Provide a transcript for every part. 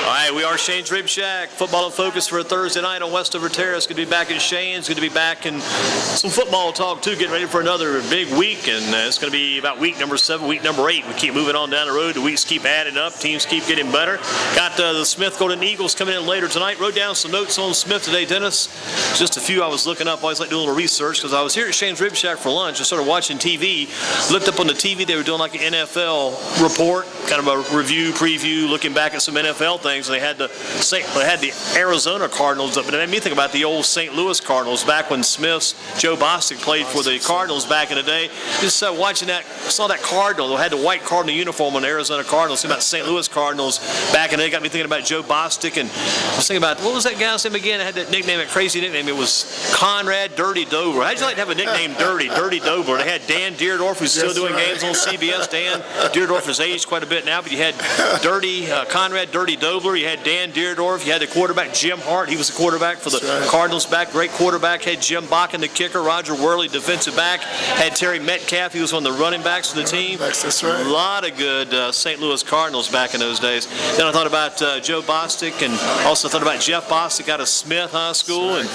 All right, we are Shane's Rib Shack. Football in focus for a Thursday night on Westover Terrace. Good to be back at Shane's. Good to be back in some football talk, too. Getting ready for another big week, and it's going to be about week number 7, week number 8. We keep moving on down the road. The weeks keep adding up. Teams keep getting better. Got the Smith Golden Eagles coming in later tonight. Wrote down some notes on Smith today, Dennis. Just a few I was looking up. I always like to do a little research because I was here at Shane's Rib Shack for lunch and started watching TV. Looked up on the TV. They were doing like an NFL report, kind of a review, preview, looking back at some NFL things. They had the Arizona Cardinals up, but it made me think about the old St. Louis Cardinals back when Joe Bostic played for the Cardinals back in the day. Just watching that, saw that Cardinal. They had the white Cardinal uniform on the Arizona Cardinals. Think about St. Louis Cardinals back in the day. Got me thinking about Joe Bostic, and I was thinking about, what was that guy's name again? It had that nickname, that crazy nickname. It was Conrad Dirty Dobler. How'd you like to have a nickname Dirty Dobler? They had Dan Deerdorf, who's still doing games on CBS. Dan Deerdorf has aged quite a bit now, but you had Conrad Dirty Dobler. You had Dan Deerdorf. You had the quarterback, Jim Hart. He was the quarterback for the Cardinals back. Great quarterback. Had Jim Bakken, the kicker. Roger Worley, defensive back. Had Terry Metcalf. He was one of the running backs for the team. That's right. A lot of good St. Louis Cardinals back in those days. Then I thought about Joe Bostic, and also thought about Jeff Bostic out of Smith High School. And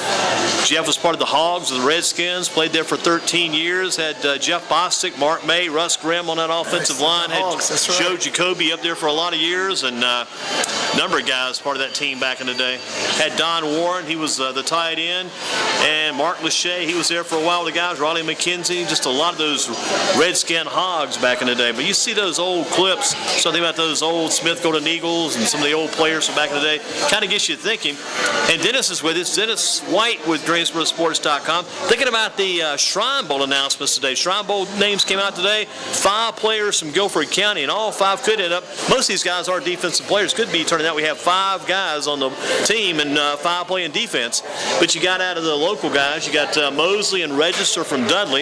Jeff was part of the Hogs of the Redskins. Played there for 13 years. Had Jeff Bostic, Mark May, Russ Grimm on that offensive line. Had Joe Jacoby up there for a lot of years, and a number of guys part of that team back in the day. Had Don Warren, he was the tight end, and Mark Lachey, he was there for a while. The guys, Raleigh McKenzie, just a lot of those Redskin Hogs back in the day. But you see those old clips, something about those old Smith Golden Eagles and some of the old players from back in the day, kind of gets you thinking. And Dennis is with us, Dennis White with GreensboroSports.com, thinking about the Shrine Bowl announcements today. Shrine Bowl names came out today. 5 players from Guilford County, and all 5 could end up. Most of these guys are defensive players. Could be turning out we have 5 guys on the team and 5 playing defense. But you got out of the local guys, you got Mosley and Register from Dudley.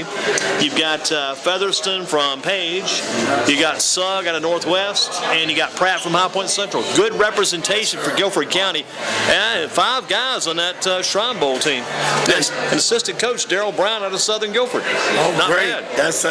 You've got Featherston from Page. You got Sugg out of Northwest, and you got Pratt from High Point Central. Good representation for Guilford County. And 5 guys on that Shrine Bowl team. And assistant coach Darrell Brown out of Southern Guilford. Oh, not great. bad. That's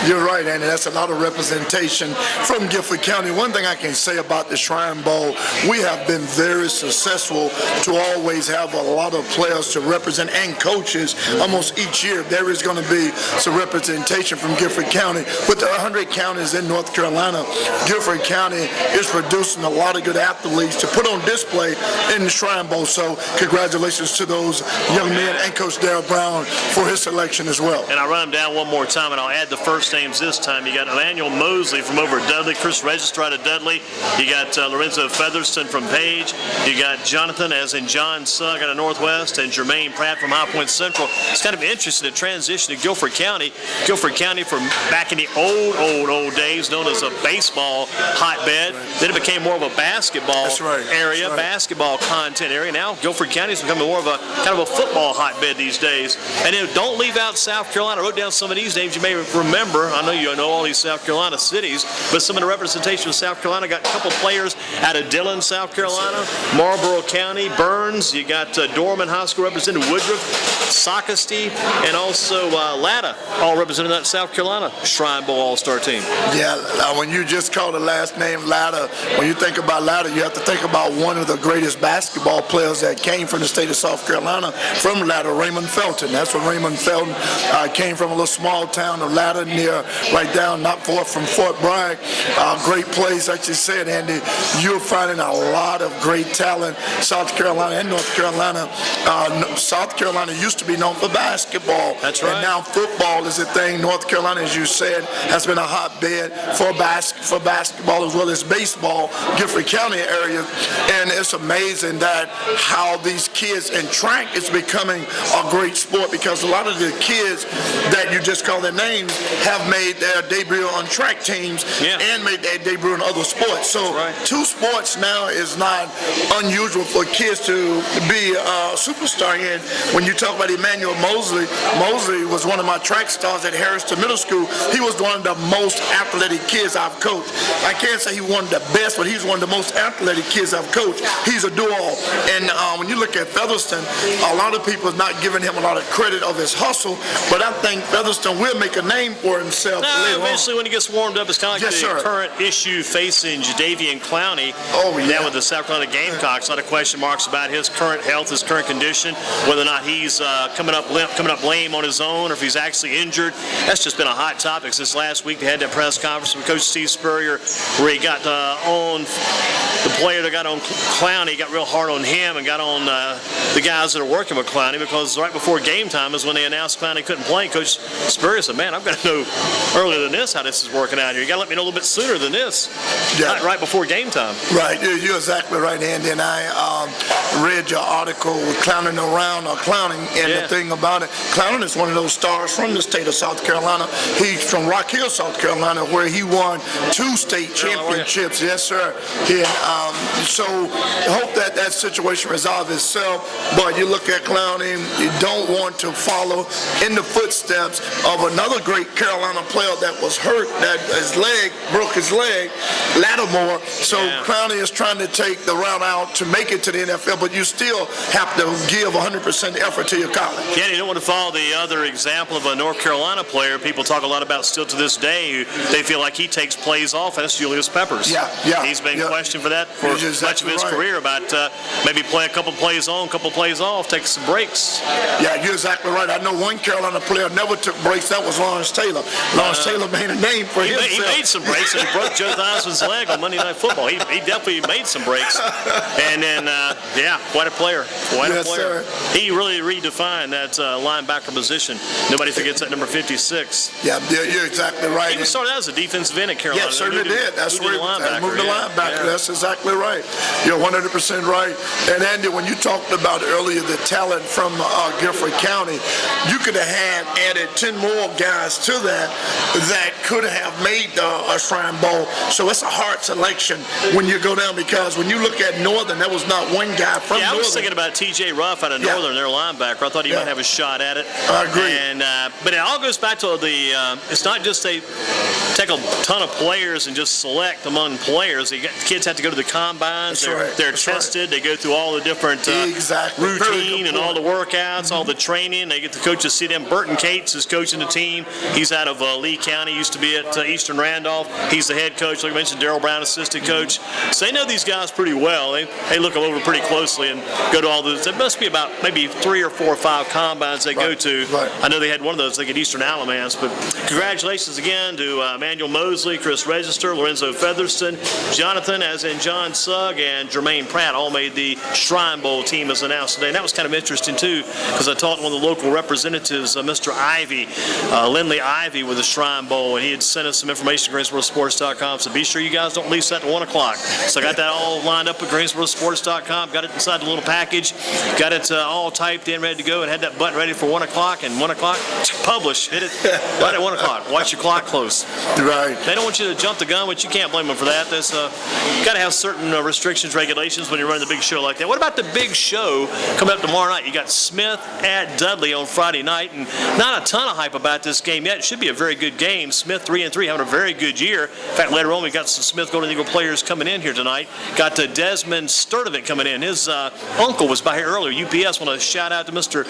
you're right, Andy. That's a lot of representation from Guilford County. One thing I can say about the Shrine Bowl, we have been very successful to always have a lot of players to represent and coaches. Almost each year there is going to be some representation from Guilford County. With the 100 counties in North Carolina, Guilford County is producing a lot of good athletes to put on display in the Shrine Bowl. So congratulations to those young men and Coach Darrell Brown for his selection as well. And I'll run them down one more time, and I'll add the first names this time. You got Emmanuel Mosley from over Dudley, Chris Register out of Dudley. You got Lorenzo Featherston from Page. You got Jonathan, as in John Sugg out of Northwest, and Jermaine Pratt from High Point Central. It's kind of interesting to transition to Guilford County. Guilford County from back in the old days, known as a baseball hotbed. Then it became more of a basketball area, basketball content area. Now Guilford County is becoming more of a kind of a football hotbed these days. And then don't leave out South Carolina. I wrote down some of these names you may remember. I know you know all these South Carolina cities, but some of the representation of South Carolina. Got a couple players out of Dillon, South Carolina, Marlboro County, Burns. You got Durham High School representing Woodruff, Socastee, and also Latta, all representing that South Carolina Shrine Bowl All-Star team. Yeah, when you just call the last name Latta, when you think about Latta, you have to think about one of the greatest basketball players that came from the state of South Carolina, from Latta, Raymond Felton. That's where Raymond Felton came from, a little small town of Latta, near, right down, not far from Fort Bragg. Great place, like you said, Andy. You're finding a lot of great talent. South Carolina and North Carolina. South Carolina used to be known for basketball. That's right. And now football is a thing. North Carolina, as you said, has been a hotbed for basketball as well as baseball, Guilford County area. And it's amazing that how these kids in track is becoming a great sport, because a lot of the kids that you just call their names have made their debut on track teams and made their debut in other sports. So 2 sports now is not unusual for kids to be a superstar in. When you talk about Emmanuel Mosley, Mosley was one of my track stars at Harrison Middle School. He was one of the most athletic kids I've coached. I can't say he was one of the best, but he's one of the most athletic kids I've coached. He's a do-all. And when you look at Featherston, a lot of people are not giving him a lot of credit of his hustle, but I think Featherston will make a name for himself later eventually on. when he gets warmed up, it's kind of like the current issue facing Jadavian Clowney. Oh, yeah. down with the South Carolina Gamecocks. A lot of question marks about his current health, his current condition, whether or not he's coming up lame on his own, or if he's actually injured. That's just been a hot topic since last week. They had that press conference with Coach Steve Spurrier where he got on the player that got on Clowney, got real hard on him, and got on the guys that are working with Clowney, because right before game time is when they announced Clowney couldn't play. Coach Spurrier said, man, I've got to know earlier than this how this is working out here. You got to let me know a little bit sooner than this, not right before game time. Right, you're exactly right, Andy. And I read your article with clowning, and the thing about it, Clowning is one of those stars from the state of South Carolina. He's from Rock Hill, South Carolina, where he won 2 state championships. Yes, sir. So I hope that situation resolves itself. But you look at Clowning, you don't want to follow in the footsteps of another great Carolina player that was hurt, that broke his leg, Lattimore. So Clowney is trying to take the route out to make it to the NFL, but you still have to give 100% effort to your college. Yeah, you don't want to follow the other example of a North Carolina player people talk a lot about still to this day. They feel like he takes plays off, and that's Julius Peppers. He's been questioned for that for much of his career, about maybe play a couple plays on, couple plays off, take some breaks. Yeah, you're exactly right. I know one Carolina player never took breaks. That was Lawrence Taylor. Lawrence Taylor made a name for himself. He made some breaks, and he broke Joe Theismann's leg on Monday Night Football. He definitely made some breaks. And then, quite a player. Quite a player. Sir. He really redefined that linebacker position. Nobody forgets that number 56. Yeah, you're exactly right. He started out as a defensive end at Carolina. Yeah, certainly did. That's where he moved the linebacker. That's exactly right. You're 100% right. And Andy, when you talked about earlier the talent from Guilford County, you could have added 10 more guys to that could have made a Shrine Bowl. So it's a hard selection when you go down, because when you look at Northern, there was not one guy from Northern. I was thinking about T.J. Ruff out of Northern, their linebacker. I thought he might have a shot at it. I agree. And but it all goes back to it's not just they take a ton of players and just select among players. Kids have to go to the combines. They're tested. They go through all the different routine and all the workouts, all the training. They get the coaches see them. Burton Cates is coaching the team. He's out of Lee County, used to be at Eastern Randolph. He's the head coach. Like I mentioned, Darrell Brown, assistant coach. So they know these guys pretty well. They look them over pretty closely and go to all those. There must be about maybe 3 or 4 or 5 combines they go to. I know they had one of those, at Eastern Alamance. But congratulations again to Emmanuel Mosley, Chris Register, Lorenzo Featherston, Jonathan, as in John Sugg, and Jermaine Pratt all made the Shrine Bowl team as announced today. And that was kind of interesting, too, because I talked to one of the local representatives, Mr. Ivy, Lindley Ivy, with the Shrine Bowl, and he had sent us some information at GreensboroSports.com. So be sure you guys don't leave that at 1 o'clock. So I got that all lined up at GreensboroSports.com, got it inside the little package, got it all typed in, ready to go, and had that button ready for 1 o'clock, and 1 o'clock, publish, hit it right at 1 o'clock. Watch your clock close. Right. They don't want you to jump the gun, but you can't blame them for that. There's got to have certain restrictions, regulations when you run the big show like that. What about the big show coming up tomorrow night? You got Smith at Dudley on Friday night, and not a ton of hype about this game yet. It should be a very good game. Smith 3-3, having a very good year. In fact, later on we got some Smith Golden Eagle players coming in here tonight. Got Desmond Sturdivant coming in. His uncle was by here earlier. UPS want to shout out to Mr.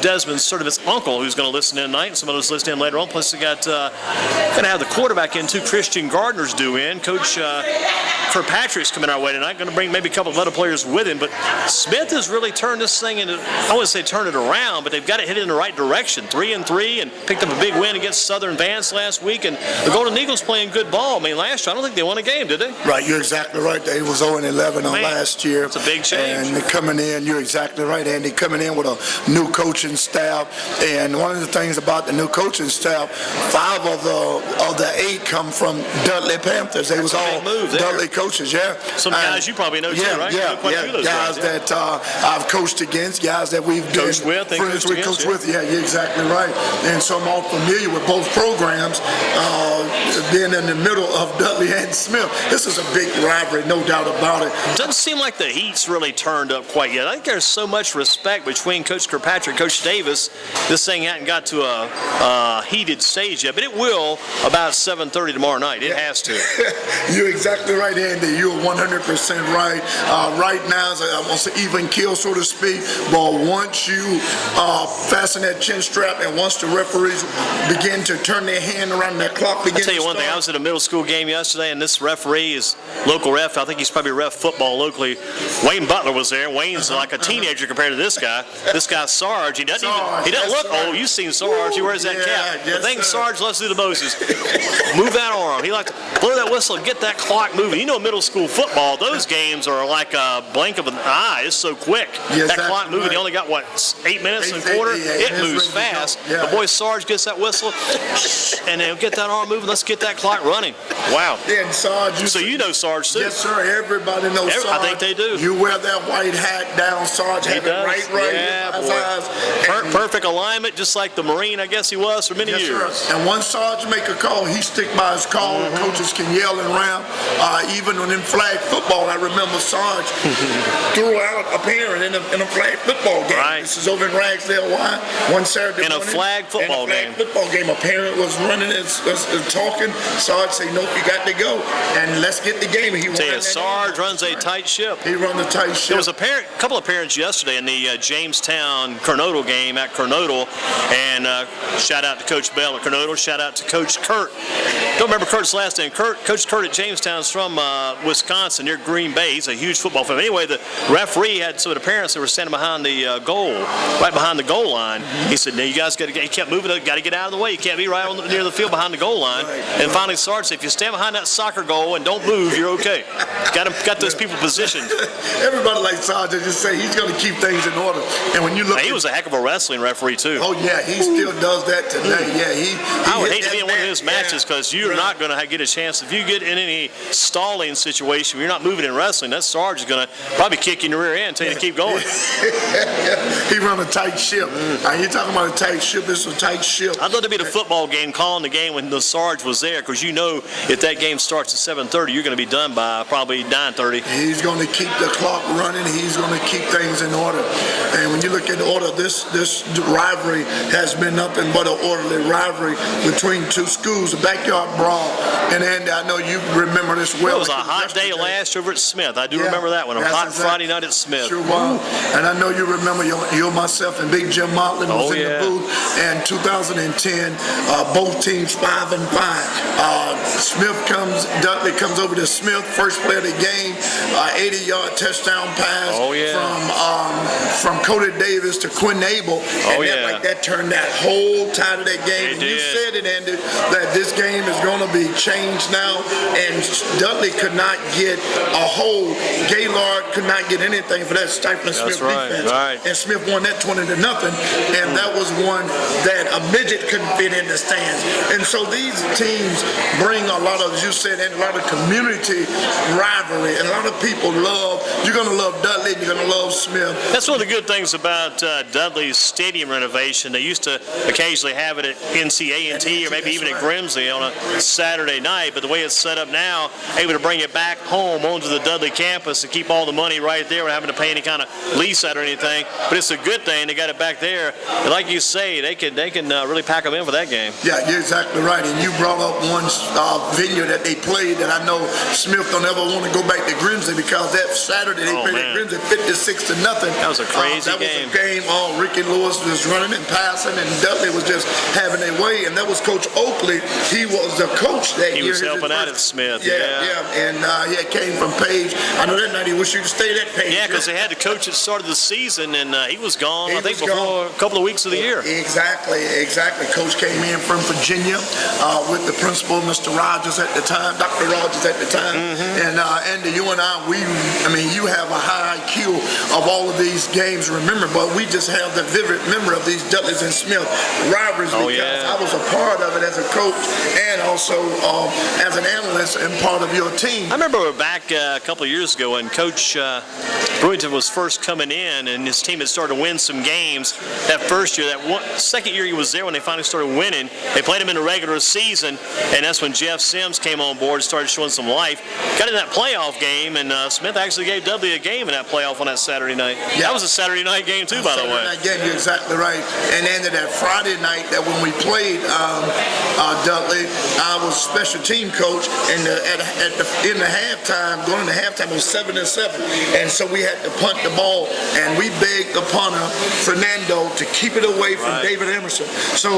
Desmond Sturdivant's uncle, who's going to listen in tonight, and some others listen in later on. Plus we got going to have the quarterback in too. Christian Gardner's due in. Coach Kirkpatrick's coming our way tonight. Going to bring maybe a couple of other players with him. But Smith has really turned this thing into, I wouldn't say turn it around, but they've got it hit in the right direction. 3-3, and picked up a big win against Southern Vance last week. And the Golden Eagles playing good ball. I mean, last year I don't think they won a game, did they? Right, you're exactly right. They was 0-11 on last year. It's a big change. And coming in, you're exactly right, Andy. Coming in with a new coaching staff, and one of the things about the new coaching staff, 5 of the 8 come from Dudley Panthers. They was all Dudley coaches. Some guys you probably know too, right? Guys that I've coached against, guys that we've coached with, coached with. Yeah, you're exactly right. And so I'm all familiar with both programs. Being in the middle of Dudley and Smith, this is a big rivalry, no doubt about it. Doesn't seem like the heat's really turned up quite yet. I think there's so much respect between Coach Kirkpatrick and Coach Davis. This thing hasn't got to a heated stage yet, but it will about 7:30 tomorrow night. It has to. You're exactly right, Andy. You're 100% right. Right now, I want to say even kill, so to speak. But once you fasten that chin strap, and once the referees begin to turn their hand around, that clock begins to start. I'll tell you one thing. I was at a middle school game yesterday, and this referee is local ref. I think think he's probably ref football locally. Wayne Butler was there. Wayne's like a teenager compared to this guy. This guy Sarge, he doesn't look old. You've seen Sarge. He wears that cap. The thing Sarge loves to do the most is move that arm. He likes to blow that whistle and get that clock moving. You know, middle school football, those games are like a blink of an eye. It's so quick. That clock moving. You only got, what, 8 minutes and a quarter? It moves fast. The boy Sarge gets that whistle, and they'll get that arm moving. Let's get that clock running. Wow. Yeah, and Sarge. So you know Sarge, too. Yes, sir. Everybody knows Sarge. I think they do. You wear that white hat down, Sarge. He does. Perfect alignment, just like the Marine, I guess he was for many years. Sir. And once Sarge make a call, he stick by his call. Coaches can yell and ram. Even in flag football, I remember Sarge threw out a parent in a flag football game. Right. This is over in Ragsdale, one Saturday morning. In a flag football game. A parent was running and talking. Sarge said, "Nope, you got to go, and let's get the game." Sarge runs a tight ship. He runs a tight ship. There was a couple of parents yesterday in the Jamestown-Coronado game at Coronado, and shout out to Coach Bell at Coronado. Shout out to Coach Kurt. Don't remember Kurt's last name. Coach Kurt at Jamestown is from Wisconsin, near Green Bay. He's a huge football fan. Anyway, the referee had some of the parents that were standing behind the goal, right behind the goal line. He said, "No, you guys got to get." He kept moving. Got to get out of the way. You can't be right near the field behind the goal line. And finally, Sarge said, "If you stand behind that soccer goal and don't move, you're okay." Got those people positioned. Everybody likes Sarge. They just say he's going to keep things in order. And when you look, he was a heck of a wrestling referee too. Oh yeah, he still does that today. Yeah, he I would hate to be in one of his matches because you're not going to get a chance. If you get in any stalling situation, you're not moving in wrestling. That Sarge is going to probably kick you in the rear end and tell you to keep going. He run a tight ship. You're talking about a tight ship. It's a tight ship. I'd love to be at a football game calling the game when the Sarge was there, because you know if that game starts at 7:30, you're going to be done by probably 9:30. He's going to keep the clock running. He's going to keep things in order. And when you look at order, this rivalry has been nothing but an orderly rivalry between two schools, a backyard brawl. And Andy, I know you remember this well. It was a hot day last over at Smith. I do remember that one. A hot Friday night at Smith. Sure was. And I know you remember you, myself, and Big Jim Motlin was in the booth. And 2010, both teams 5-5. Dudley comes over to Smith, first play of the game, 80-yard touchdown pass from Cody Davis to Quinn Abel. And that turned that whole tide of that game. And you said it, Andy, that this game is going to be changed now. And Dudley could not get a hold. Gaylord could not get anything for that stifling Smith defense. And Smith won that 20-0. And that was one that a midget couldn't fit in the stands. And so these teams bring a lot of, as you said, and a lot of community rivalry. And a lot of people you're going to love Dudley, and you're going to love Smith. That's one of the good things about Dudley's stadium renovation. They used to occasionally have it at NCA&T or maybe even at Grimsley on a Saturday night. But the way it's set up now, able to bring it back home onto the Dudley campus to keep all the money right there without having to pay any kind of lease out or anything. But it's a good thing they got it back there. And like you say, they can really pack them in for that game. Yeah, you're exactly right. And you brought up one venue that they played that I know Smith don't ever want to go back to Grimsley, because that Saturday they played at Grimsley 56-0. That was a crazy game. That was a game. Ricky Lewis was running and passing, and Dudley was just having their way. And that was Coach Oakley. He was the coach that year. He was helping out at Smith. And he came from Page. I know that night he wished you to stay at Page. Yeah, because they had the coach at the start of the season, and he was gone, I think, before a couple of weeks of the year. Exactly. Coach came in from Virginia with the principal, Mr. Rogers at the time, Dr. Rogers at the time. And Andy, you and I, you have a high IQ of all of these games, remember, but we just have the vivid memory of these Dudleys and Smith rivalries because I was a part of it as a coach and also as an analyst and part of your team. I remember back a couple of years ago when Coach Brewington was first coming in and his team had started to win some games. That first year, second year he was there when they finally started winning. They played him in the regular season, and that's when Jeff Sims came on board and started showing some life. Got in that playoff game, and Smith actually gave Dudley a game in that playoff on that Saturday night. Yeah. That was a Saturday night game too, by the way. Saturday night game, you're exactly right. And then that Friday night that when we played Dudley, I was special team coach, and in the halftime, going into halftime, it was 7-7, and so we had to punt the ball, and we begged the punter, Fernando, to keep it away from David Emerson. So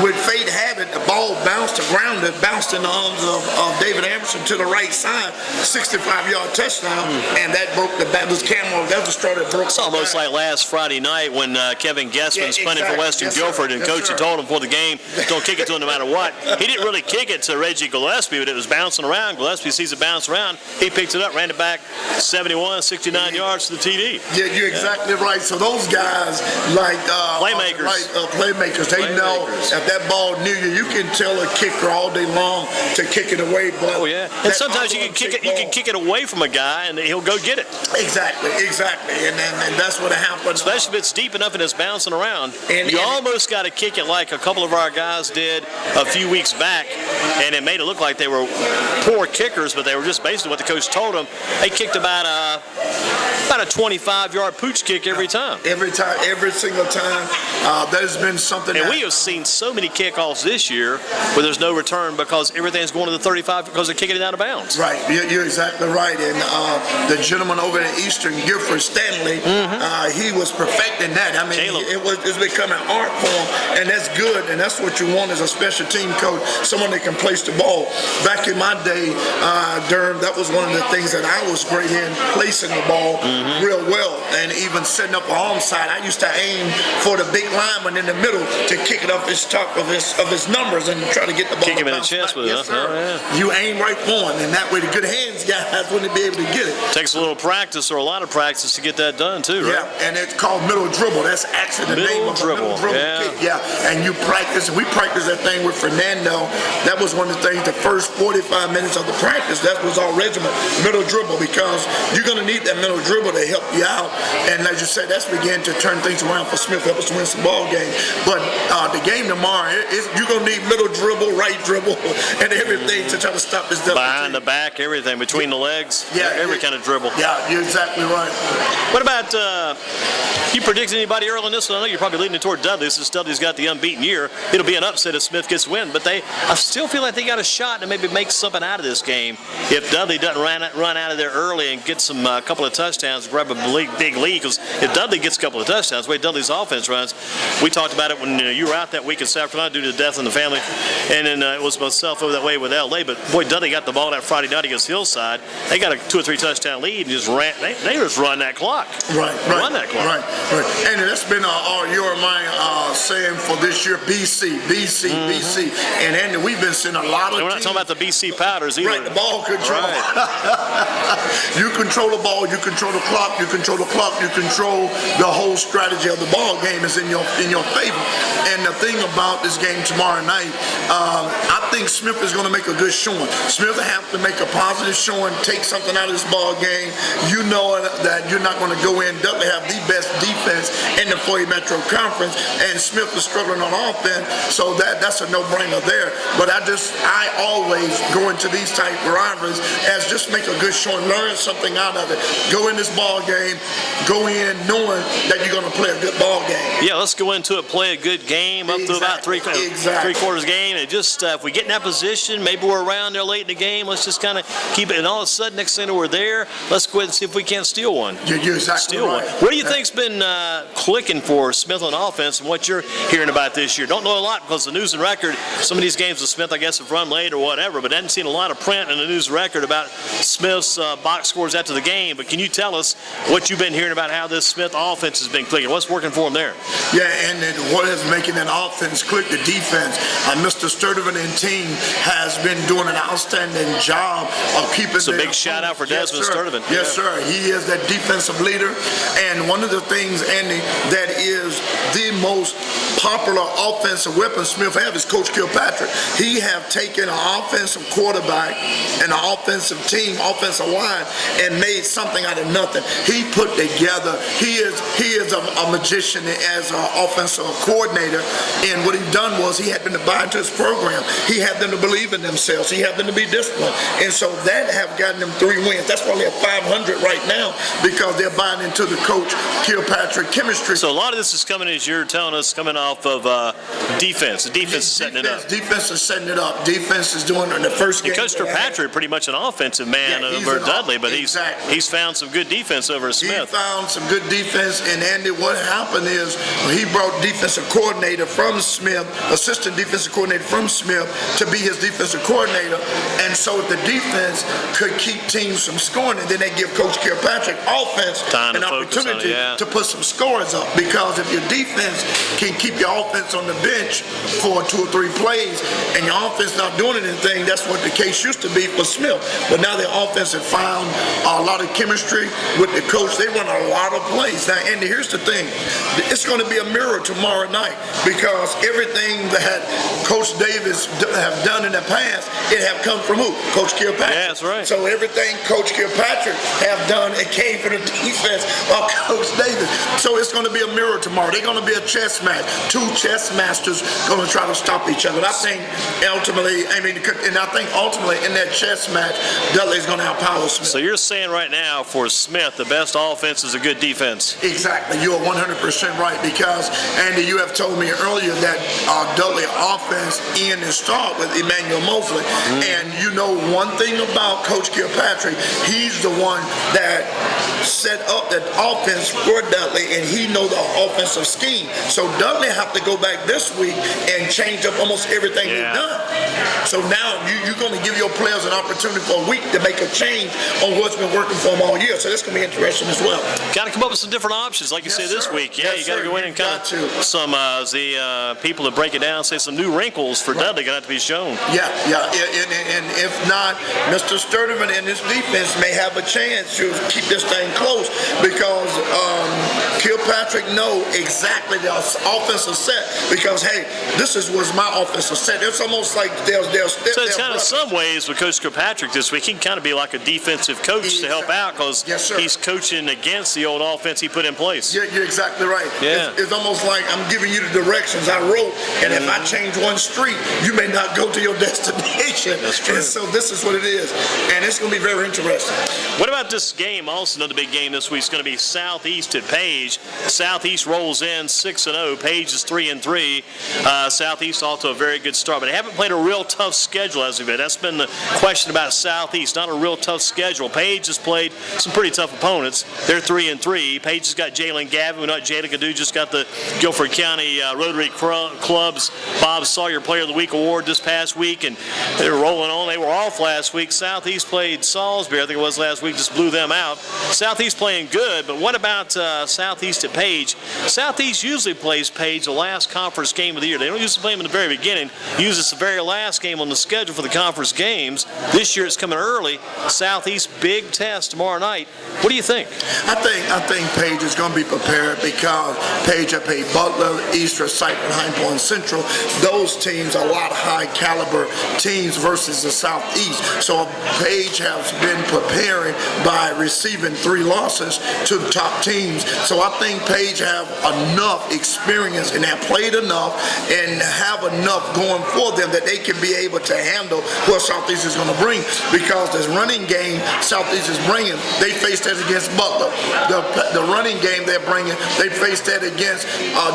with fate have it, the ball bounced to ground, it bounced in the arms of David Emerson to the right side, 65-yard touchdown, and that broke the back. That was Cameron. That was the straw that broke. It's almost like last Friday night when Kevin Guessman's punting for Western Guilford, and Coach had told him before the game, don't kick it to him no matter what. He didn't really kick it to Reggie Gillespie, but it was bouncing around. Gillespie sees it bounce around. He picked it up, ran it back 71, 69 yards to the TD. Yeah, you're exactly right. So those guys, like playmakers, they know if that ball near you, you can tell a kicker all day long to kick it away. But and sometimes you can kick it. You can kick it away from a guy, and he'll go get it. Exactly, and that's what happens. Especially if it's deep enough and it's bouncing around. You almost got to kick it like a couple of our guys did a few weeks back, and it made it look like they were poor kickers, but they were just basically what the coach told them. They kicked about a 25-yard pooch kick every time. Every single time. There's been something. And we have seen so many kickoffs this year where there's no return because everything's going to the 35 because they're kicking it out of bounds. Right, you're exactly right. And the gentleman over at Eastern, Gifford Stanley, he was perfecting that. I mean, it's become an art form, and that's good. And that's what you want as a special team coach, someone that can place the ball. Back in my day, Durham, that was one of the things that I was great in, placing the ball real well, and even setting up an arm side. I used to aim for the big lineman in the middle to kick it off his top of his numbers and try to get the ball. Kick him in the chest with it. Yes, sir. You aim right for him, and that way the good hands guys wouldn't be able to get it. Takes a little practice or a lot of practice to get that done too, right? Yeah, and it's called middle dribble. That's actually the name of the middle dribble kick. Yeah, and you practice. We practiced that thing with Fernando. That was one of the things. The first 45 minutes of the practice, that was our regiment, middle dribble, because you're going to need that middle dribble to help you out. And as you said, that's began to turn things around for Smith, help us win some ball game. But the game tomorrow, you're going to need middle dribble, right dribble, and everything to try to stop this. Behind the back, everything, between the legs, every kind of dribble. Yeah, you're exactly right. What about, you predict anybody early in this one? I know you're probably leaning toward Dudley since Dudley's got the unbeaten year. It'll be an upset if Smith gets the win, but I still feel like they got a shot to maybe make something out of this game if Dudley doesn't run out of there early and get some couple of touchdowns, grab a big lead. Because if Dudley gets a couple of touchdowns, the way Dudley's offense runs, we talked about it when you were out that week in South Carolina due to the death in the family, and then it was myself over that way with LA. But boy, Dudley got the ball that Friday night against Hillside. They got a 2 or 3 touchdown lead and just ran. They just run that clock. Run that clock. Right. And that's been your and my saying for this year: BC. And Andy, we've been seeing a lot of. And we're not talking about the BC powders either. Right, the ball control. Right. You control the ball. You control the clock. You control the clock. You control the whole strategy of the ball game is in your favor. And the thing about this game tomorrow night, I think Smith is going to make a good showing. Smith will have to make a positive showing, take something out of this ball game. You know that you're not going to go in. Dudley have the best defense in the 4A Metro Conference, and Smith is struggling on offense, so that's a no-brainer there. But I always go into these type of rivalries as just make a good showing, learn something out of it. Go in this ball game, go in knowing that you're going to play a good ball game. Yeah, let's go into it, play a good game up to about three quarters game, and just if we get in that position, maybe we're around there late in the game, let's just kind of keep it, and all of a sudden next thing we're there, let's go ahead and see if we can't steal one. You're exactly right. What do you think's been clicking for Smith on offense and what you're hearing about this year? Don't know a lot because the news and record, some of these games with Smith I guess have run late or whatever, but I haven't seen a lot of print in the news record about Smith's box scores after the game. But can you tell us what you've been hearing about how this Smith offense has been clicking? What's working for him there? Yeah, and what is making an offense click? The defense. Mr. Sturdivant and team has been doing an outstanding job of keeping. It's a big shout out for Desmond Sturdivant. Yes, sir. He is that defensive leader, and one of the things, Andy, that is the most popular offensive weapon Smith have is Coach Kilpatrick. He have taken an offensive quarterback and an offensive team, offensive line, and made something out of nothing. He put together. He is a magician as an offensive coordinator, and what he done was he had them to buy into his program. He had them to believe in themselves. He had them to be disciplined, and so that have gotten them 3 wins. That's why they're 500 right now because they're buying into the Coach Kilpatrick chemistry. So a lot of this is coming, as you're telling us, coming off off of defense. The defense is setting it up. Defense is setting it up. Defense is doing it in the first game. Coach Kirkpatrick, pretty much an offensive man over Dudley, but he's found some good defense over Smith. He found some good defense, and Andy, what happened is he brought defensive coordinator from Smith, assistant defensive coordinator from Smith, to be his defensive coordinator, and so the defense could keep teams from scoring, and then they give Coach Kirkpatrick offense an opportunity to put some scores up, because if your defense can keep your offense on the bench for 2 or 3 plays, and your offense not doing anything, that's what the case used to be for Smith. But now the offense have found a lot of chemistry with the coach. They run a lot of plays. Now, Andy, here's the thing. It's going to be a mirror tomorrow night, because everything that Coach Davis have done in the past, it have come from who? Coach Kirkpatrick. Yeah, that's right. So everything Coach Kirkpatrick have done, it came from the defense of Coach Davis. So it's going to be a mirror tomorrow. They're going to be a chess match. 2 chess masters going to try to stop each other. And I think ultimately in that chess match, Dudley's going to outpower Smith. So you're saying right now for Smith, the best offense is a good defense. Exactly. You are 100% right, because, Andy, you have told me earlier that Dudley offense in and start with Emmanuel Mosley. And you know one thing about Coach Kirkpatrick, he's the one that set up that offense for Dudley, and he knows the offensive scheme. So Dudley have to go back this week and change up almost everything they've done. So now you're going to give your players an opportunity for a week to make a change on what's been working for them all year. So this going to be interesting as well. Got to come up with some different options, like you said this week. Yeah, you got to go in and kind of some the people that break it down say some new wrinkles for Dudley going to have to be shown. Yeah. And if not, Mr. Sturdivant and his defense may have a chance to keep this thing close, because Kirkpatrick know exactly the offensive set, because hey, this was my offensive set. It's almost like they're so it's kind of some ways with Coach Kirkpatrick this week, he can kind of be like a defensive coach to help out, because he's coaching against the old offense he put in place. Yeah, you're exactly right. Yeah. It's almost like I'm giving you the directions I wrote, and if I change one street, you may not go to your destination. That's true. And so this is what it is, and it's going to be very interesting. What about this game? Also, another big game this week is going to be Southeast at Page. Southeast rolls in 6-0. Page is 3-3. Southeast off to a very good start, but they haven't played a real tough schedule as of yet. That's been the question about Southeast. Not a real tough schedule. Page has played some pretty tough opponents. They're 3-3. Page has got Jalen Gavin. We know Jalen Gadu just got the Guilford County Rotary Club's Bob Sawyer Player of the Week award this past week, and they're rolling on. They were off last week. Southeast played Salisbury, I think it was last week, just blew them out. Southeast playing good, but what about Southeast at Page? Southeast usually plays Page the last conference game of the year. They don't usually play them in the very beginning. Use this the very last game on the schedule for the conference games. This year it's coming early. Southeast big test tomorrow night. What do you think? I think Page is going to be prepared, because Page have played Butler, Easter, Sight, and High Point Central. Those teams are a lot high caliber teams versus the Southeast. So Page has been preparing by receiving 3 losses to the top teams. So I think Page have enough experience and have played enough and have enough going for them that they can be able to handle what Southeast is going to bring, because this running game Southeast is bringing, they faced that against Butler. The running game they're bringing, they faced that against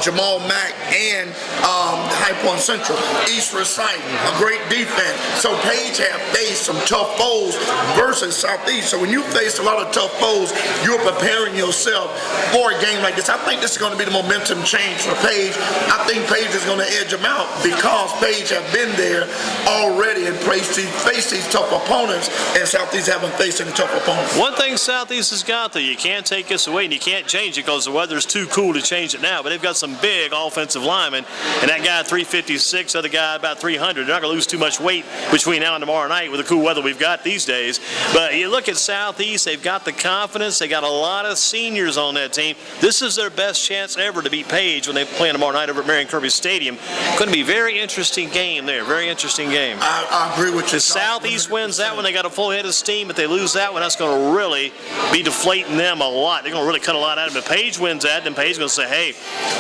Jamal Mack and High Point Central. East Recite, a great defense. So Page have faced some tough foes versus Southeast. So when you face a lot of tough foes, you're preparing yourself for a game like this. I think this is going to be the momentum change for Page. I think Page is going to edge them out, because Page have been there already and faced these tough opponents, and Southeast haven't faced any tough opponents. One thing Southeast has got, though, you can't take this away and you can't change it because the weather's too cool to change it now, but they've got some big offensive linemen, and that guy 356, other guy about 300. They're not going to lose too much weight between now and tomorrow night with the cool weather we've got these days. But you look at Southeast, they've got the confidence. They got a lot of seniors on that team. This is their best chance ever to beat Page when they play tomorrow night over at Marion Kirby Stadium. Going to be a very interesting game there. Very interesting game. I agree with you. If Southeast wins that one, they got a full head of steam. If they lose that one, that's going to really be deflating them a lot. They're going to really cut a lot out of them. If Page wins that, then Page is going to say, hey,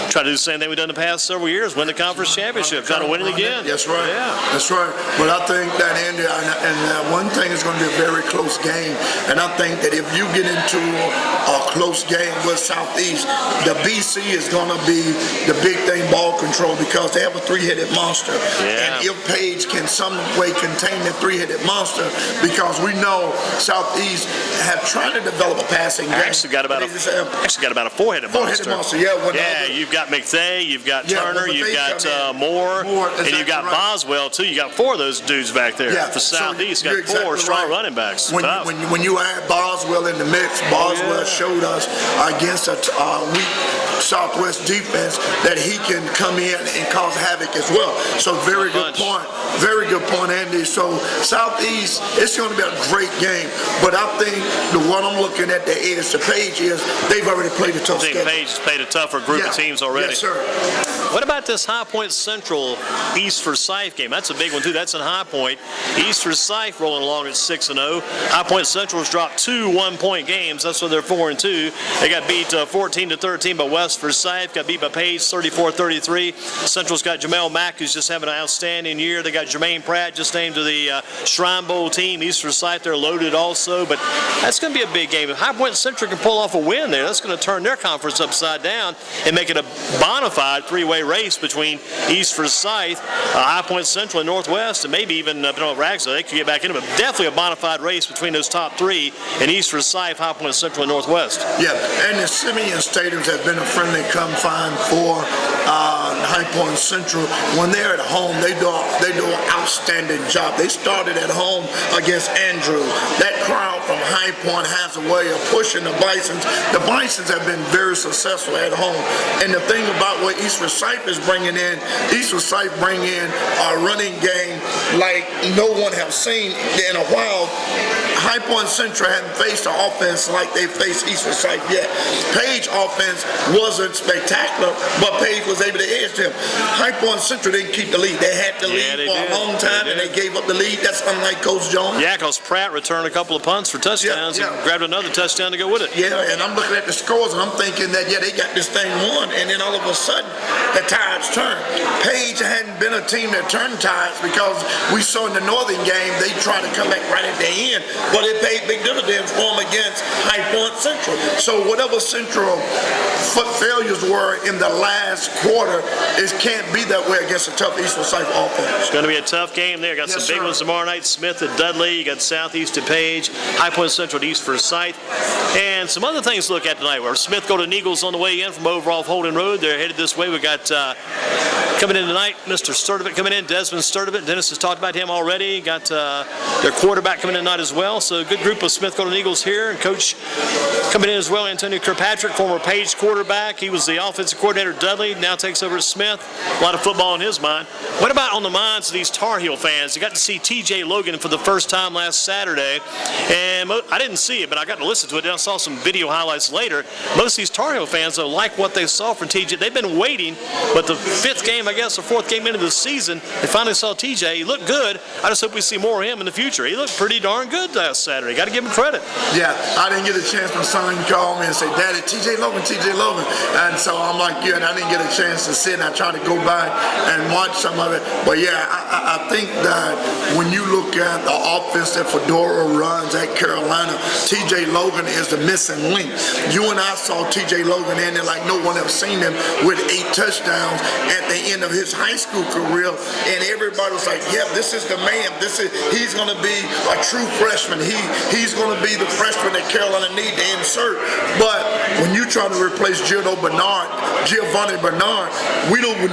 try to do the same thing we've done the past several years, win the conference championship, try to win it again. That's right. Yeah. That's right. But I think that, Andy, and one thing is going to be a very close game. And I think that if you get into a close game with Southeast, the BC is going to be the big thing, ball control, because they have a three-headed monster. Yeah. And if Page can some way contain the three-headed monster, because we know Southeast have tried to develop a passing game. Actually got about a four-headed monster. Four-headed monster, yeah. You've got McVay, you've got Yeah, Turner, but you've McVay got come Moore, and exactly you've got right. Boswell too. You got four of those dudes back there. Yeah, For so Southeast, you're got four exactly strong right. running backs. Tough. When you add Boswell in the mix, Boswell showed us against a weak Southwest defense that he can come in and cause havoc as well. So very good point. Very good point, Andy. So Southeast, it's going to be a great game. But I think the one I'm looking at the edge to Page is they've already played a tough I think schedule. Page has played a tougher group of teams already. Yes, sir. What about this High Point Central East Forsyth game? That's a big one too. That's in High Point. East Forsyth rolling along at 6-0. High Point Central's dropped 2 one-point games. That's why they're 4-2. They got beat 14-13 by West Forsyth. Got beat by Page 34-33. Central's got Jamel Mack, who's just having an outstanding year. They got Jermaine Pratt just named to the Shrine Bowl team. East Forsyth, they're loaded also. But that's going to be a big game. If High Point Central can pull off a win there, that's going to turn their conference upside down and make it a bona fide three-way race between East Forsyth, High Point Central, and Northwest, and maybe even Ragsdale. They could get back into it. But definitely a bona fide race between those top three in East Forsyth, High Point Central, and Northwest. Yeah, and the Simeon Stadiums have been a friendly confine for High Point Central. When they're at home, they do an outstanding job. They started at home against Andrews. That crowd from High Point has a way of pushing the Bisons. The Bisons have been very successful at home. And the thing about what East Forsyth is bringing in, East Forsyth bring in a running game like no one has seen in a while. High Point Central hadn't faced an offense like they faced East Forsyth yet. Page offense wasn't spectacular, but Page was able to edge them. High Point Central didn't keep the lead. They had the lead for a long time, and they gave up the lead. That's unlike Coach Jones. Yeah, because Pratt returned a couple of punts for touchdowns and grabbed another touchdown to go with it. Yeah, and I'm looking at the scores, and I'm thinking that, they got this thing won, and then all of a sudden, the tides turned. Page hadn't been a team that turned tides, because we saw in the Northern game, they tried to come back right at the end, but it paid big dividends for them against High Point Central. So whatever Central failures were in the last quarter, it can't be that way against a tough East Forsyth offense. It's going to be a tough game there. Got some big ones tomorrow night. Smith at Dudley. You got Southeast at Page, High Point Central at East Forsyth. And some other things to look at tonight. Where Smith Golden Eagles on the way in from over off Holden Road. They're headed this way. We got coming in tonight, Mr. Sturdivant coming in, Desmond Sturdivant. Dennis has talked about him already. Got their quarterback coming in tonight as well. So a good group of Smith Golden Eagles here. And coach coming in as well, Antonio Kirkpatrick, former Page quarterback. He was the offensive coordinator at Dudley, now takes over at Smith. A lot of football in his mind. What about on the minds of these Tar Heel fans? You got to see T.J. Logan for the first time last Saturday, and I didn't see it, but I got to listen to it, and I saw some video highlights later. Most of these Tar Heel fans, though, like what they saw from T.J. They've been waiting, but the fifth game, I guess, or fourth game into the season, they finally saw T.J. He looked good. I just hope we see more of him in the future. He looked pretty darn good last Saturday. Got to give him credit. Yeah, I didn't get a chance. My son called me and said, "Daddy, T.J. Logan, T.J. Logan." And so I'm like, and I didn't get a chance to sit, and I tried to go back and watch some of it. But yeah, I think that when you look at the offense that Fedora runs at Carolina, T.J. Logan is the missing link. You and I saw T.J. Logan in there like no one ever seen him, with 8 touchdowns at the end of his high school career, and everybody was like, "Yeah, this is the man. He's going to be a true freshman. He's going to be the freshman that Carolina need to insert." But when you try to replace Giovanni Bernard,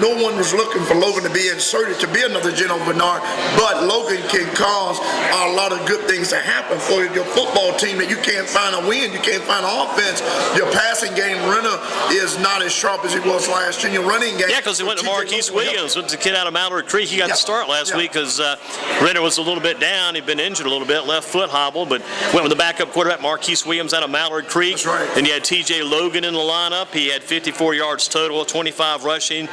no one was looking for Logan to be inserted to be another Giovanni Bernard. But Logan can cause a lot of good things to happen for your football team that you can't find a win, you can't find an offense. Your passing game, Renner, is not as sharp as he was last year. Your running game. Yeah, because he went to Marquise Williams, went to the kid out of Mallard Creek. He got the start last week because Renner was a little bit down. He'd been injured a little bit, left foot hobbled, but went with the backup quarterback, Marquise Williams, out of Mallard Creek. That's right. And you had T.J. Logan in the lineup. He had 54 yards total, 25 rushing,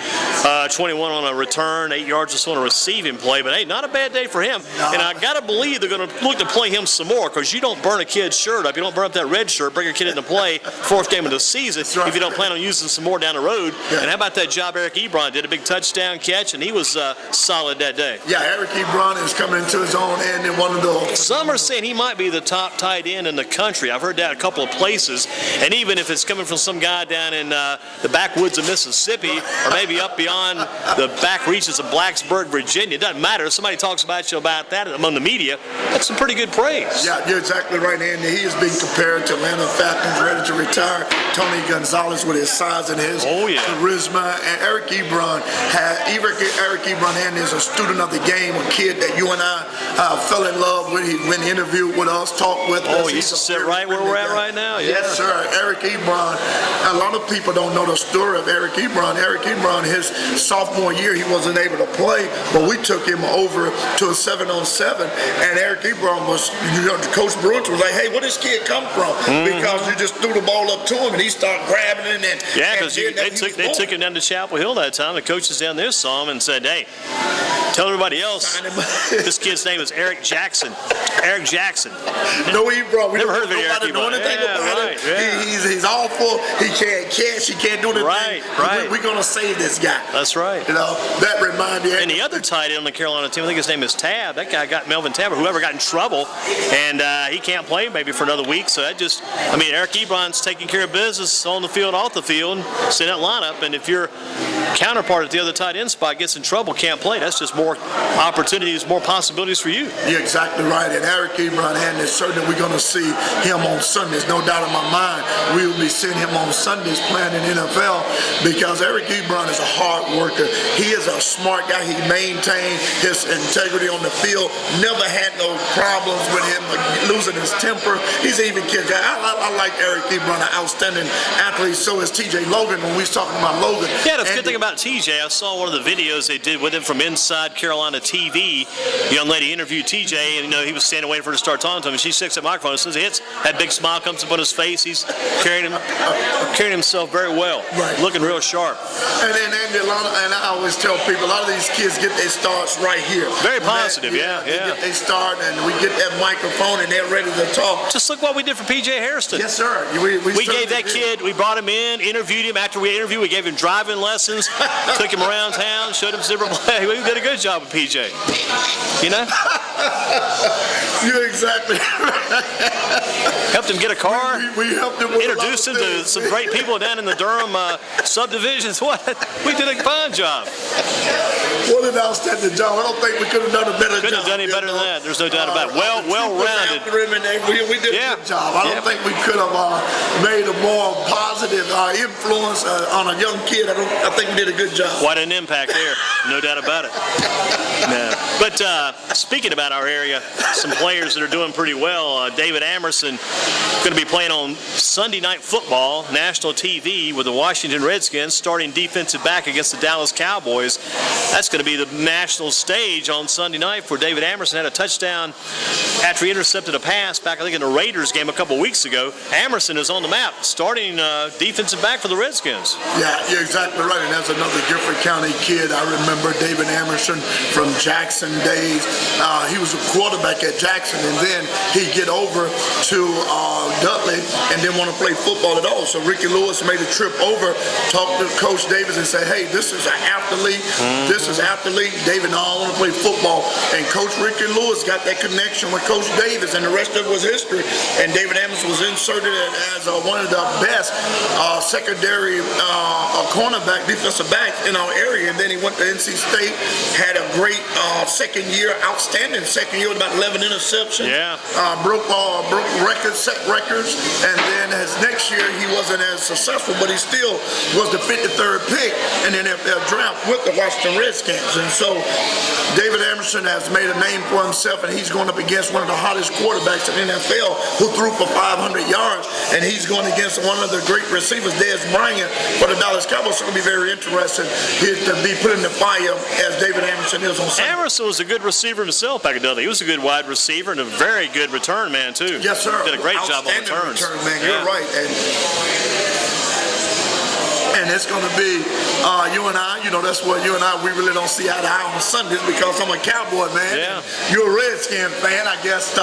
21 on a return, 8 yards just on a receiving play. But hey, not a bad day for him. No. And I got to believe they're going to look to play him some more, because you don't burn a kid's shirt up. You don't burn up that red shirt, bring a kid into play, fourth game of the season, if you don't plan on using some more down the road. Yeah. And how about that job Eric Ebron did? A big touchdown catch. catch, and he was solid that day. Yeah, Eric Ebron is coming into his own end in one of the. Some are saying he might be the top tight end in the country. I've heard that a couple of places. And even if it's coming from some guy down in the backwoods of Mississippi, or maybe up beyond the back reaches of Blacksburg, Virginia, it doesn't matter. If somebody talks about you about that among the media, that's some pretty good praise. Yeah, you're exactly right, Andy. He is being compared to Atlanta Falcons, ready to retire. Tony Gonzalez with his size and his charisma. And Eric Ebron Andy is a student of the game, a kid that you and I fell in love with. He went interviewed with us, talked with us. He used to sit right where we're at right now. Yeah. Yes, sir. Eric Ebron. A lot of people don't know the story of Eric Ebron. Eric Ebron, his sophomore year, he wasn't able to play, but we took him over to a 7-on-7, and Eric Ebron was, Coach Bruins was like, hey, where this kid come from? Because you just threw the ball up to him, and he started grabbing it. Because they took him down to Chapel Hill that time. The coaches down there saw him and said, hey, tell everybody else this kid's name is Eric Jackson. Eric Jackson. No, Ebron. We never heard of Eric Ebron. Know anything about him. Yeah. He's awful. He can't catch. He can't do anything. Right. We're going to save this guy. That's right. That reminded me. And the other tight end on the Carolina team, I think his name is Tab. That guy got Melvin Tab, or whoever got in trouble, and he can't play maybe for another week. So that Eric Ebron's taking care of business on the field, off the field, sitting that lineup. And if your counterpart at the other tight end spot gets in trouble, can't play, that's just more opportunities, more possibilities for you. You're exactly right. And Eric Ebron, and it's certain we're going to see him on Sundays. No doubt in my mind, we will be seeing him on Sundays playing in NFL, because Eric Ebron is a hard worker. He is a smart guy. He maintained his integrity on the field. Never had no problems with him losing his temper. He's an even kid guy. I like Eric Ebron, an outstanding athlete. So is TJ Logan when we was talking about Logan. Yeah, the good thing about TJ, I saw one of the videos they did with him from Inside Carolina TV. The young lady interviewed TJ, and he was standing waiting for her to start talking to him, and she sticks that microphone. As soon as he hits, that big smile comes up on his face. He's carrying himself very well, looking real sharp. And then and I always tell people, a lot of these kids get their starts right here. Very positive, yeah. They get their start, and we get that microphone, and they're ready to talk. Just look what we did for P.J. Harrison. Yes, sir. We gave that kid, we brought him in, interviewed him. After we interviewed, we gave him driving lessons, took him around town, showed him different plays. We did a good job with P.J. You're exactly right. Helped him get a car. We helped him with introduced him to some great people down in the Durham subdivisions. We did a fine job. What an outstanding job. I don't think we could have done a better job. Couldn't have done any better than that. There's no doubt about it. Well-rounded. We did a good job. I don't think we could have made a more positive influence on a young kid. I think we did a good job. Quite an impact there. No doubt about it. No. But speaking about our area, some players that are doing pretty well. David Amerson going to be playing on Sunday Night Football, national TV, with the Washington Redskins, starting defensive back against the Dallas Cowboys. That's going to be the national stage on Sunday night for David Amerson. Had a touchdown after he intercepted a pass back, I think, in the Raiders game a couple weeks ago. Amerson is on the map, starting defensive back for the Redskins. Yeah, you're exactly right. And that's another Guilford County kid. I remember David Amerson from Jackson days. He was a quarterback at Jackson, and then he'd get over to Dudley and didn't want to play football at all. So Ricky Lewis made a trip over, talked to Coach Davis and said, hey, this is an athlete. This is athlete. David, no, I want to play football. And Coach Ricky Lewis got that connection with Coach Davis, and the rest of it was history. And David Amerson was inserted as one of the best secondary cornerback, defensive back in our area. And then he went to NC State, had a great second year, outstanding second year with about 11 interceptions. Yeah. Broke records, set records. And then his next year, he wasn't as successful, but he still was the 53rd pick in the NFL draft with the Washington Redskins. And so David Amerson has made a name for himself, and he's going up against one of the hottest quarterbacks in the NFL who threw for 500 yards, and he's going against one of the great receivers, Dez Bryant, for the Dallas Cowboys. So it'll be very interesting to be put in the fire as David Amerson is on Sunday. Amerson was a good receiver himself back in Dudley. He was a good wide receiver and a very good return man, too. Yes, sir. Did a great job on returns. Return man. You're right. And it's going to be you and I, that's what you and I, we really don't see eye to eye on Sundays because I'm a Cowboy, man. Yeah. You're a Red Redskin fan. I guess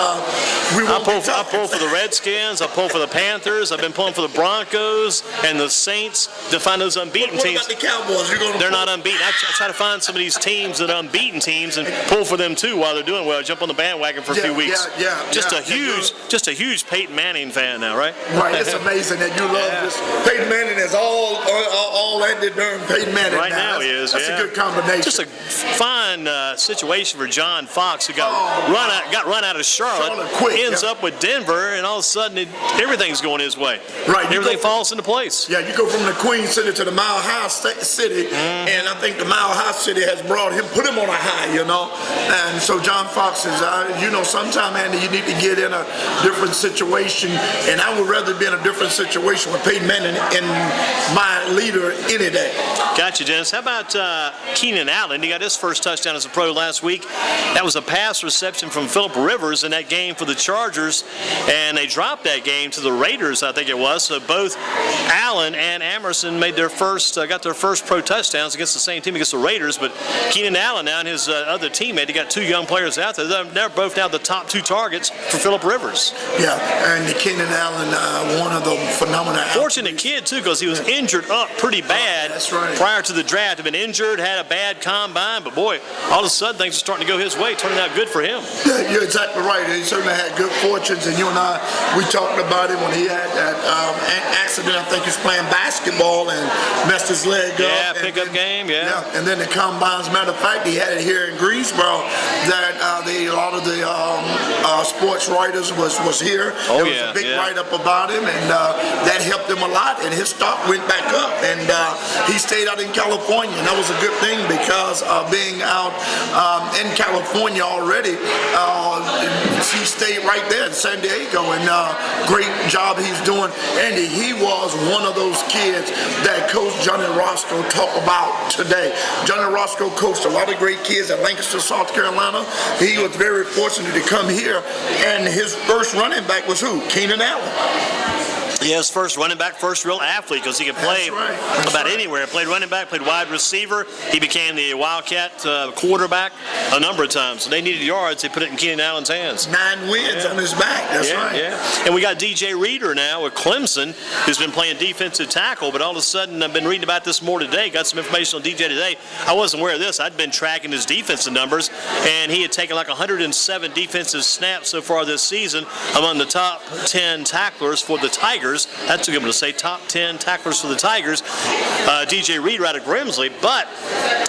we I won't be pull talking. for the Redskins. I pull for the Panthers. I've been pulling for the Broncos and the Saints to find those unbeaten What teams. about the Cowboys? They're not unbeaten. I try to find some of these teams that are unbeaten teams and pull for them too while they're doing well. Jump on the bandwagon for a few weeks. Just a huge Peyton Manning fan now, right? Right. It's amazing that you love this. Peyton Manning is all Andy Durham. Peyton Manning Right now he is. That's a good combination. Just a fine situation for John Fox, who got run out of Charlotte, quick, ends up with Denver, and all of a sudden everything's going his way. Right. Everything falls into place. Yeah, you go from the Queen City to the Mile High City, and I think the Mile High City has put him on a high, you know. And so John Fox is, sometime, Andy, you need to get in a different situation, and I would rather be in a different situation with Peyton Manning and my leader any day. Gotcha, Dennis. How about Keenan Allen? He got his first touchdown as a pro last week. That was a pass reception from Phillip Rivers in that game for the Chargers, and they dropped that game to the Raiders, I think it was. So both Allen and Emerson got their first pro touchdowns against the same team, against the Raiders. But Keenan Allen now and his other teammate, he got two young players out there. They're both now the top two targets for Phillip Rivers. Yeah, and Keenan Allen, one of the phenomenal athletes. Fortunate kid too, because he was injured up pretty bad prior to the draft. Had been injured, had a bad combine, but boy, all of a sudden things are starting to go his way, turning out good for him. Yeah, you're exactly right. He certainly had good fortunes, and you and I, we talked about it when he had that accident. I think he was playing basketball and messed his leg up. Yeah, pickup game. Yeah, and then the combine. As a matter of fact, he had it here in Greensboro. That a lot of the sports writers was here. There was a big write-up about him, and that helped him a lot. And his stock went back up, and he stayed out in California, and that was a good thing because being out in California already, he stayed right there in San Diego, and great job he's doing. And he was one of those kids that Coach Johnny Roscoe talked about today. Johnny Roscoe coached a lot of great kids at Lancaster, South Carolina. He was very fortunate to come here, and his first running back was who? Keenan Allen. Yeah, his first running back, first real athlete, because he could play anywhere. Played running back, played wide receiver. He became the Wildcat quarterback a number of times. So they needed yards. They put it in Keenan Allen's hands. 9 wins on his back. That's right. Yeah. And we got DJ Reader now with Clemson, who's been playing defensive tackle. But all of a sudden, I've been reading about this more today. Got some information on DJ today. I wasn't aware of this. I'd been tracking his defensive numbers, and he had taken like 107 defensive snaps so far this season among the top 10 tacklers for the Tigers. That's a good one to say, top 10 tacklers for the Tigers. DJ Reader out of Grimsley, but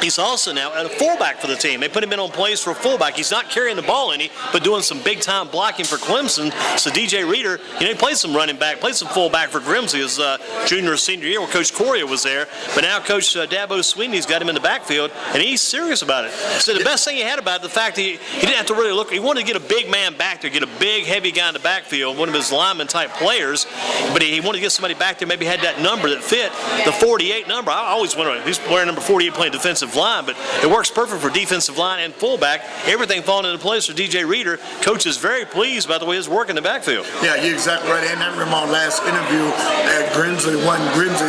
he's also now a fullback for the team. They put him in on plays for a fullback. He's not carrying the ball any, but doing some big-time blocking for Clemson. So DJ Reader, he played some running back, played some fullback for Grimsley his junior or senior year where Coach Correa was there. But now Coach Dabo Sweeney's got him in the backfield, and he's serious about it. So the best thing he had about it, the fact that he didn't have to really look. He wanted to get a big man back there, get a big, heavy guy in the backfield, one of his lineman-type players. But he wanted to get somebody back there, maybe had that number that fit the 48 number. I always wonder, he's wearing number 48 playing defensive line, but it works perfect for defensive line and fullback. Everything falling into place for DJ Reader. Coach is very pleased by the way he's working the backfield. Yeah, you're exactly right. And I remember our last interview at Grimsley,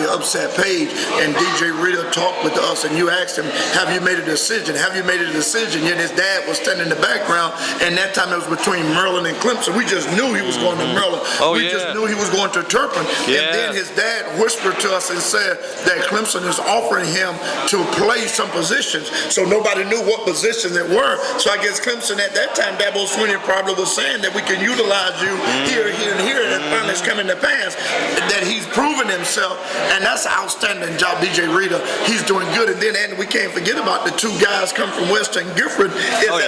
upset page, and DJ Reader talked with us, and you asked him, have you made a decision? Have you made a decision? And his dad was standing in the background, and that time it was between Maryland and Clemson. We just knew he was going to Maryland. We just knew he was going to Turpin. And then his dad whispered to us and said that Clemson is offering him to play some positions. So nobody knew what positions it were. So I guess Clemson at that time, Dabo Sweeney probably was saying that we can utilize you here, here, and here. And finally it's coming to pass that he's proven himself. And that's an outstanding job, DJ Reader. He's doing good. And then we can't forget about the two guys come from Western Gifford.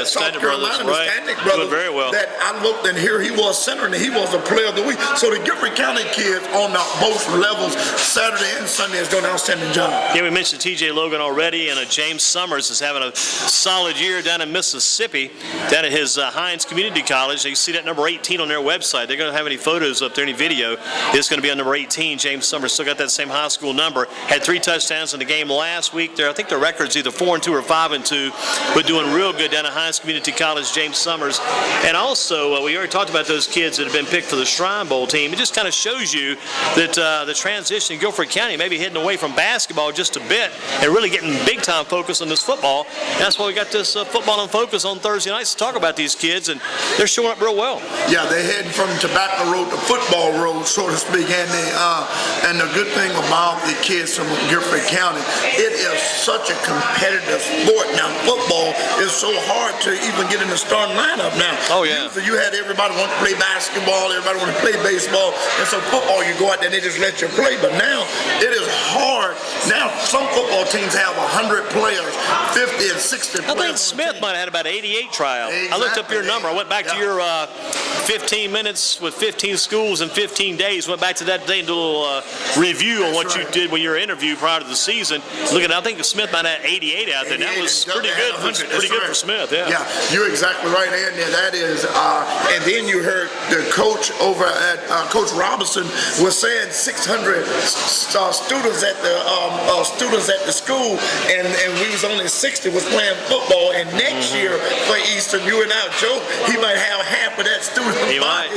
South Carolina, the Stanley brothers. Very well. That I looked, and here he was center, and he was a player of the week. So the Gifford County kids on both levels, Saturday and Sunday, is doing an outstanding job. Yeah, we mentioned TJ Logan already, and James Summers is having a solid year down in Mississippi, down at his Hines Community College. You see that number 18 on their website. They're going to have any photos up there, any video. It's going to be on number 18. James Summers still got that same high school number. Had 3 touchdowns in the game last week. I think their record's either 4-2 or 5-2, but doing real good down at Hines Community College, James Summers. And also, we already talked about those kids that have been picked for the Shrine Bowl team. It just kind of shows shows you that the transition in Guilford County may be heading away from basketball just a bit and really getting big-time focus on this football. And that's why we got this Football in Focus on Thursday nights to talk about these kids, and they're showing up real well. Yeah, they're heading from tobacco road to football road, so to speak. And the good thing about the kids from Guilford County, it is such a competitive sport. Now, football is so hard to even get in the starting lineup now. Oh, yeah. Usually you had everybody want to play basketball, everybody want to play baseball, and so football, you go out there and they just let you play. But now, it is hard. Now, some football teams have 100 players, 50 and 60 players. I think Smith might have had about 88 tryouts. Exactly. I looked up your number. I went back to your 15 minutes with 15 schools in 15 days. Went back to that day and did a little review on what you did when you were interviewed prior to the season. Looking, I think Smith might have had 88 out there. That was pretty good. Pretty good for Smith. Yeah. Yeah, you're exactly right, Andy. That is, and then you heard the coach over at Coach Robinson was saying 600 students at the school, and we was only 60 was playing football. And next year for Eastern, you and I joke he might have half of that student. He might.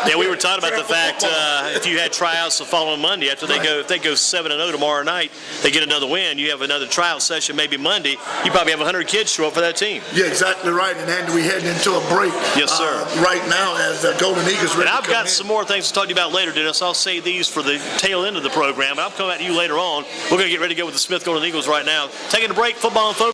Yeah, we were talking about the fact if you had tryouts the following Monday after if they go 7-0 tomorrow night, they get another win. You have another tryout session maybe Monday. You probably have 100 kids show up for that team. Yeah, exactly right. And Andy, we heading into a break. Yes, sir. Right now, as the Golden Eagles. And I've got some more things to talk to you about later, Dennis. I'll save these for the tail end of the program. But I'll come back to you later on. We're going to get ready to go with the Smith Golden Eagles right now. Taking a break. Football and Focus.